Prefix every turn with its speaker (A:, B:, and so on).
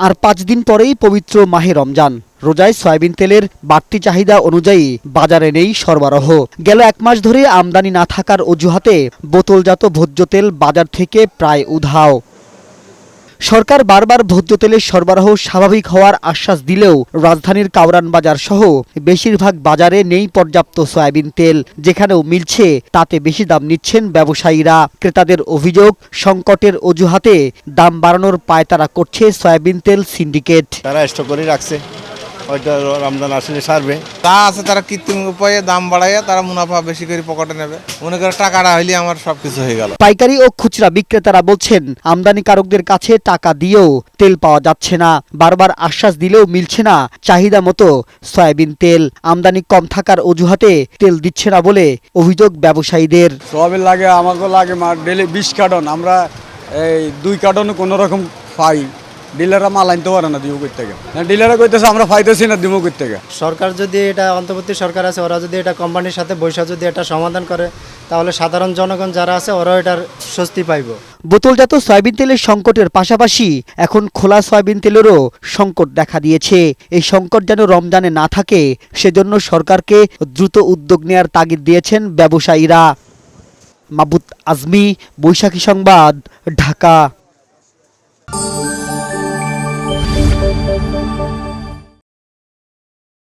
A: আর 5 দিন পরেই পবিত্র মাহে রমজান। রোজায় সয়াবিন তেলের বাড়তি চাহিদা অনুযায়ী বাজারে নেই সরবরাহ। গেল 1 মাস ধরে আমদানি না থাকার অজুহাতে বোতলজাত ভোজ্য তেল বাজার থেকে প্রায় উধাও। সরকার বারবার ভোজ্য তেলের সরবরাহ স্বাভাবিক হওয়ার আশ্বাস দিলেও রাজধানীর কাউরান বাজার সহ বেশিরভাগ বাজারে নেই পর্যাপ্ত সয়াবিন তেল। যেখানেও মিলছে তাতে বেশি দাম নিচ্ছেন ব্যবসায়ীরা। ক্রেতাদের অভিযোগ, সংকটের অজুহাতে দাম বাড়ানোর পায়তারা করছে সয়াবিন তেল সিন্ডিকেট।
B: তারা স্টক করে রাখছে, হয়তো রমজান আসলে সারবে।
C: তা আছে তারা কৃত্রিম উপায়ে দাম বাড়াইয়া তারা মুনাফা বেশি করে পকেটে নেবে। মনে করে টাকাটা হইলে আমার সবকিছু হয়ে গেল।
A: পাইকারি ও খুচরা বিক্রেতারা বলছেন আমদানিকারকদের কাছে টাকা দিয়েও তেল পাওয়া যাচ্ছে না। বারবার আশ্বাস দিলেও মিলছে না চাহিদা মতো সয়াবিন তেল। আমদানি কম থাকার অজুহাতে তেল দিচ্ছে না বলে অভিযোগ ব্যবসায়ীদের।
D: সয়াবিন লাগে, আমাকে লাগে ডেলি 20 কার্টন, আমরা এই 2 কার্টন কোনো রকম পাই। ডিলাররা মাল আনতে পারে না, দিব কই থেকে? ডিলাররা কইতেছে আমরা পাইতেছি না, দিব কই থেকে?
E: সরকার যদি এটা অন্তর্বর্তী সরকার আছে, ওরা যদি এটা কোম্পানির সাথে বৈঠক যদি এটা সমাধান করে, তাহলে সাধারণ জনগণ যারা আছে ওরাও এটার স্বস্তি পাইব।
A: বোতলজাত সয়াবিন তেলের সংকটের পাশাপাশি এখন খোলা সয়াবিন তেলেরও সংকট দেখা দিয়েছে। এই সংকট যেন রমজানে না থাকে সেজন্য সরকারকে দ্রুত উদ্যোগ নেয়ার তাগিদ দিয়েছেন ব্যবসায়ীরা। মাহবুব আজমি, বৈশাখী সংবাদ, ঢাকা।